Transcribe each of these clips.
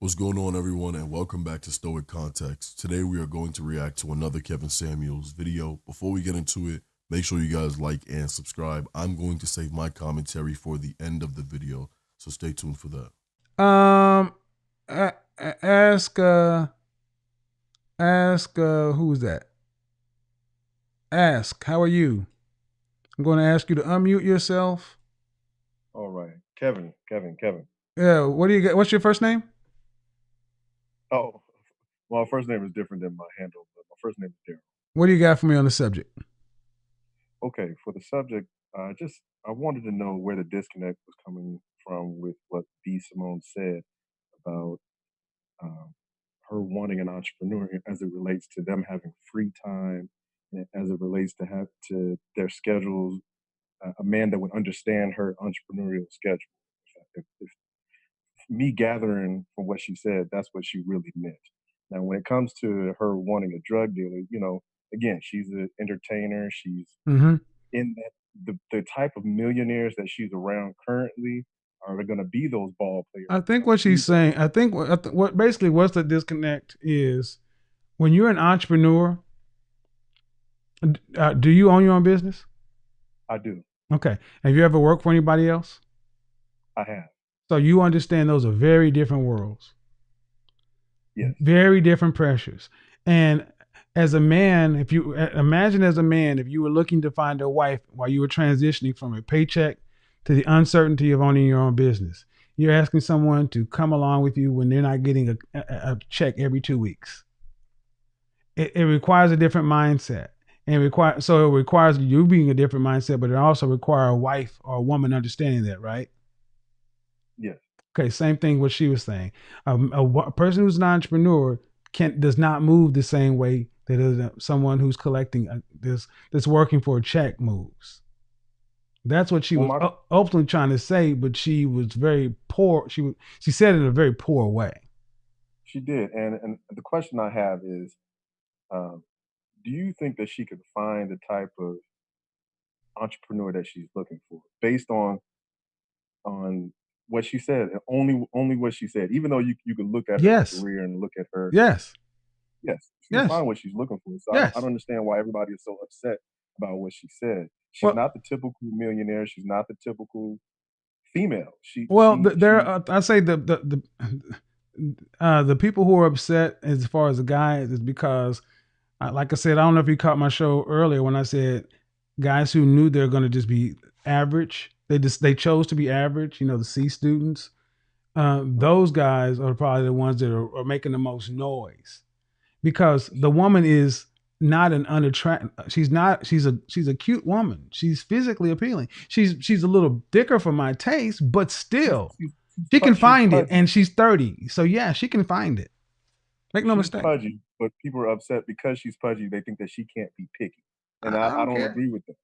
What's going on, everyone, and welcome back to Stoic Context. Today we are going to react to another Kevin Samuels video. Before we get into it, make sure you guys like and subscribe. I'm going to save my commentary for the end of the video, so stay tuned for that. Ask who's that? Ask, how are you? I'm going to ask you to unmute yourself. All right. Kevin. Yeah, what do you get? What's your first name? Oh, well, first name is different than my handle, but my first name is Daryl. What do you got for me on the subject? Okay, for the subject, I wanted to know where the disconnect was coming from with what B. Simone said about um, her wanting an entrepreneur as it relates to them having free time, and as it relates to have to their schedules, a man that would understand her entrepreneurial schedule. If me gathering from what she said, that's what she really meant. Now, when it comes to her wanting a drug dealer, again, she's an entertainer. She's Mm-hmm. in that the type of millionaires that she's around currently are going to be those ball players. I think what she's saying, I think what basically what's the disconnect is when you're an entrepreneur, do you own your own business? I do. Okay. Have you ever worked for anybody else? I have. So you understand those are very different worlds. Yes. Very different pressures. And as a man, if you imagine as a man, if you were looking to find a wife while you were transitioning from a paycheck to the uncertainty of owning your own business, you're asking someone to come along with you when they're not getting a check every 2 weeks. It requires a different mindset. And it requires you being a different mindset, but it also requires a wife or a woman understanding that, right? Yes. Okay, same thing what she was saying. A person who's an entrepreneur does not move the same way that someone who's collecting that's working for a check moves. That's what she was ultimately trying to say, but she was very poor. She said it in a very poor way. She did, and the question I have is, do you think that she could find the type of entrepreneur that she's looking for based on what she said, and only what she said. Even though you could look at her Yes. career and look at her, Yes. yes, she can Yes. find what she's looking for. So I Yes. don't understand why everybody is so upset about what she said. She's not the typical millionaire. She's not the typical female. I say the people who are upset as far as the guys is because, like I said, I don't know if you caught my show earlier when I said guys who knew they're going to just be average. They chose to be average. You know, the C students. Those guys are probably the ones that are making the most noise because the woman is not an unattractive. She's not. She's a cute woman. She's physically appealing. She's a little thicker for my taste, but still, she can find it, and she's 30. So yeah, she can find it. Make no mistake. Pudgy, but people are upset because she's pudgy. They think that she can't be picky, and I don't agree with that.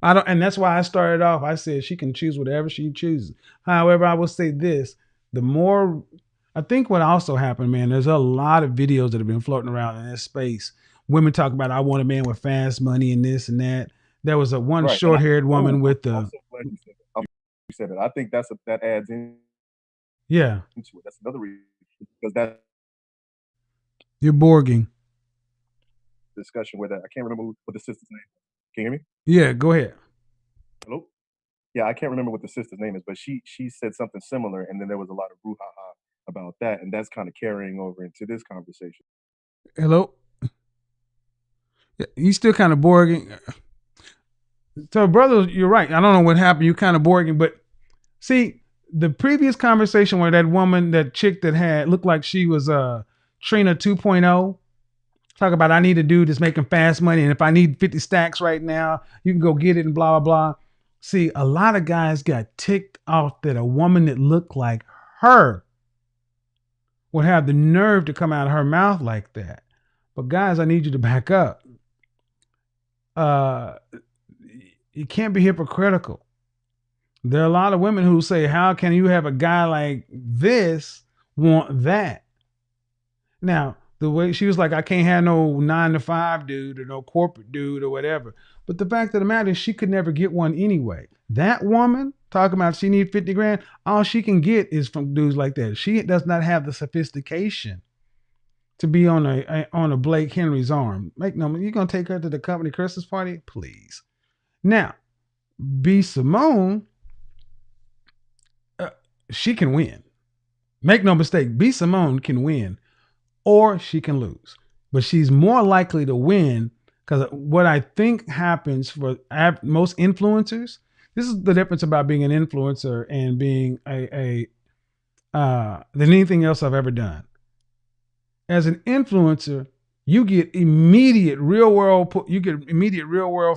I don't, and that's why I started off. I said she can choose whatever she chooses. However, I will say this: the more, I think what also happened, man, there's a lot of videos that have been floating around in this space. Women talk about, I want a man with fast money and this and that. There was one short-haired woman with the. I'm so glad you said it. I think that adds in. Yeah. Into it. That's another reason because that. You're borging. Discussion with that. I can't remember what the sister's name is. Can you hear me? Yeah, go ahead. Hello? Yeah, I can't remember what the sister's name is, but she said something similar, and then there was a lot of brouhaha about that, and that's kind of carrying over into this conversation. Hello? Yeah, he's still kind of borging. So, brother, you're right. I don't know what happened. You're kind of borging, but see, the previous conversation where that woman, that chick that had looked like she was Trina 2.0, talk about I need a dude that's making fast money, and if I need 50 stacks right now, you can go get it and blah, blah, blah. See, a lot of guys got ticked off that a woman that looked like her would have the nerve to come out of her mouth like that. But guys, I need you to back up. You can't be hypocritical. There are a lot of women who say, how can you have a guy like this want that? Now, the way she was like, I can't have no 9 to 5 dude or no corporate dude or whatever. But the fact of the matter is she could never get one anyway. That woman talking about she need 50 grand, all she can get is from dudes like that. She does not have the sophistication to be on a Blake Henry's arm. Make no, you gonna take her to the company Christmas party? Please. Now, B. Simone, she can win. Make no mistake, B. Simone can win or she can lose. But she's more likely to win because what I think happens for most influencers, this is the difference about being an influencer and being than anything else I've ever done. As an influencer, you get immediate real world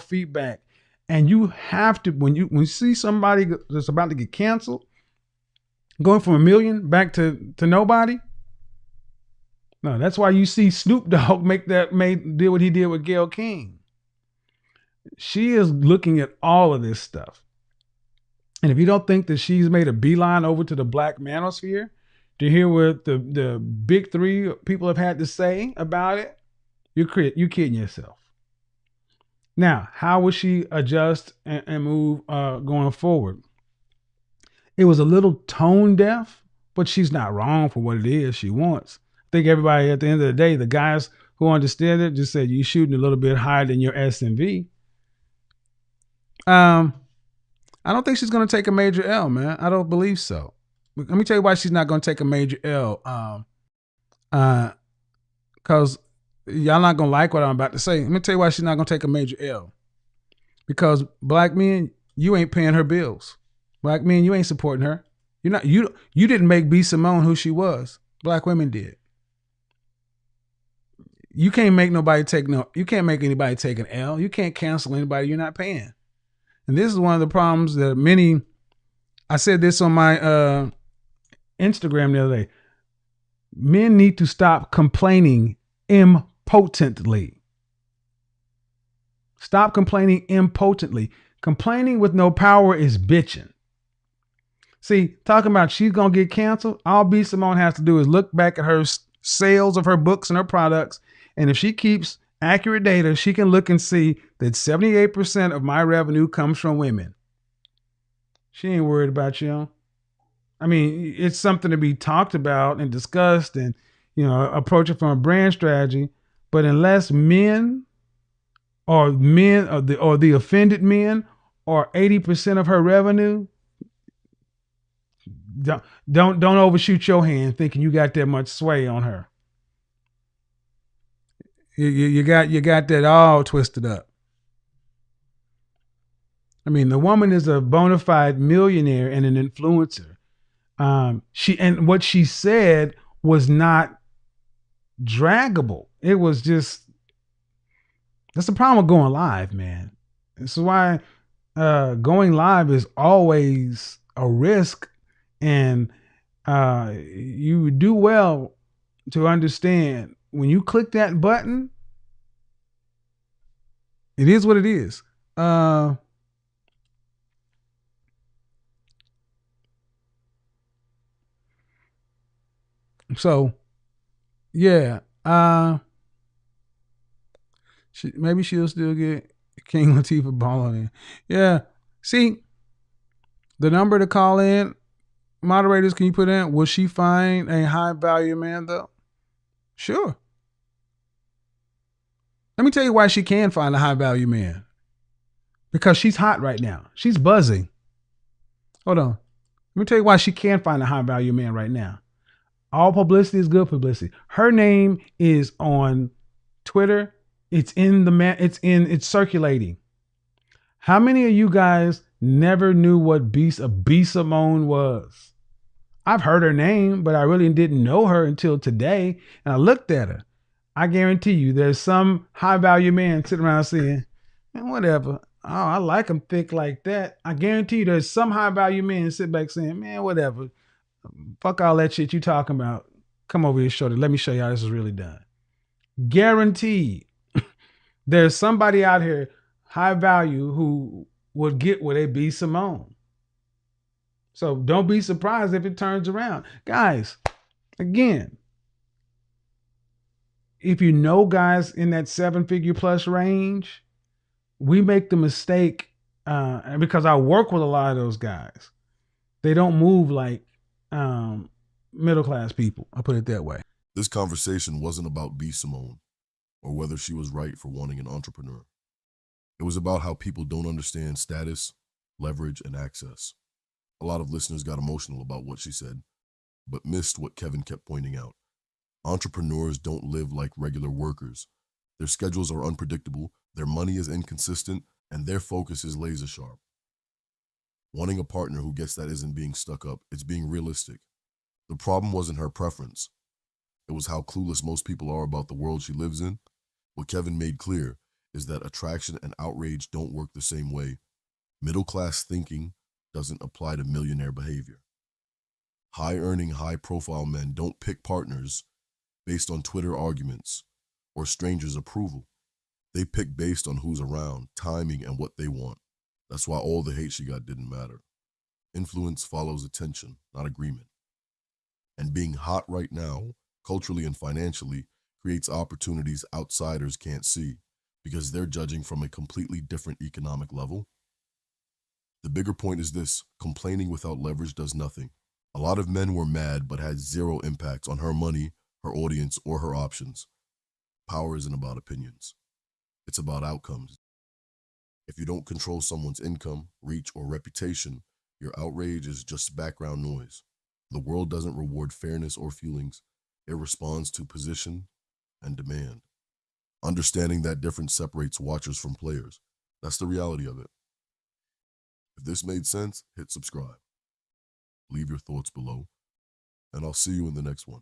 feedback, and you have to when you see somebody that's about to get canceled, going from 1 million back to nobody. No, that's why you see Snoop Dogg did what he did with Gayle King. She is looking at all of this stuff, and if you don't think that she's made a beeline over to the black manosphere to hear what the big three people have had to say about it, you're kidding yourself. Now, how will she adjust and move going forward? It was a little tone deaf, but she's not wrong for what it is she wants. I think everybody at the end of the day, the guys who understand it just said you're shooting a little bit higher than your SMV. I don't think she's going to take a major L, man. I don't believe so. Let me tell you why she's not going to take a major L. Because y'all not going to like what I'm about to say. Let me tell you why she's not going to take a major L. Because black men, you ain't paying her bills. Black men, you ain't supporting her. You didn't make B. Simone who she was. Black women did. You can't make anybody take an L. You can't cancel anybody you're not paying. And this is one of the problems that I said this on my Instagram the other day. Men need to stop complaining impotently. Stop complaining impotently. Complaining with no power is bitching. See, talking about she's going to get canceled, all B. Simone has to do is look back at her sales of her books and her products. And if she keeps accurate data, she can look and see that 78% of my revenue comes from women. She ain't worried about you. I mean, it's something to be talked about and discussed and, approach it from a brand strategy. But unless men or the offended men are 80% of her revenue, don't overshoot your hand thinking you got that much sway on her. You got that all twisted up. I mean, the woman is a bona fide millionaire and an influencer. What she said was not draggable. It was just, that's the problem with going live, man. This is why going live is always a risk, and you would do well to understand when you click that button, it is what it is. So, yeah. Maybe she'll still get King Latifah ball on in. Yeah. See, the number to call in, moderators, can you put in? Will she find a high value man though? Sure. Let me tell you why she can find a high value man. Because she's hot right now. She's buzzing. Hold on. Let me tell you why she can find a high value man right now. All publicity is good publicity. Her name is on Twitter. It's circulating. How many of you guys never knew what B. Simone was? I've heard her name, but I really didn't know her until today. And I looked at her. I guarantee you there's some high value man sitting around saying, man, whatever. Oh, I like him thick like that. I guarantee you there's some high value man sit back saying, man, whatever. Fuck all that shit you talking about. Come over here, shorty. Let me show you how this is really done. Guaranteed. There's somebody out here, high value, who would get with a B. Simone. So don't be surprised if it turns around. Guys, again, if you know guys in that 7-figure plus range, we make the mistake, and because I work with a lot of those guys, they don't move like middle class people. I'll put it that way. This conversation wasn't about B. Simone or whether she was right for wanting an entrepreneur. It was about how people don't understand status, leverage, and access. A lot of listeners got emotional about what she said, but missed what Kevin kept pointing out. Entrepreneurs don't live like regular workers. Their schedules are unpredictable, their money is inconsistent, and their focus is laser sharp. Wanting a partner who gets that isn't being stuck up, it's being realistic. The problem wasn't her preference. It was how clueless most people are about the world she lives in. What Kevin made clear is that attraction and outrage don't work the same way. Middle-class thinking doesn't apply to millionaire behavior. High-earning, high-profile men don't pick partners based on Twitter arguments or strangers' approval. They pick based on who's around, timing, and what they want. That's why all the hate she got didn't matter. Influence follows attention, not agreement. And being hot right now, culturally and financially, creates opportunities outsiders can't see because they're judging from a completely different economic level. The bigger point is this: complaining without leverage does nothing. A lot of men were mad but had zero impact on her money, her audience, or her options. Power isn't about opinions. It's about outcomes. If you don't control someone's income, reach, or reputation, your outrage is just background noise. The world doesn't reward fairness or feelings. It responds to position and demand. Understanding that difference separates watchers from players. That's the reality of it. If this made sense, hit subscribe. Leave your thoughts below, and I'll see you in the next one.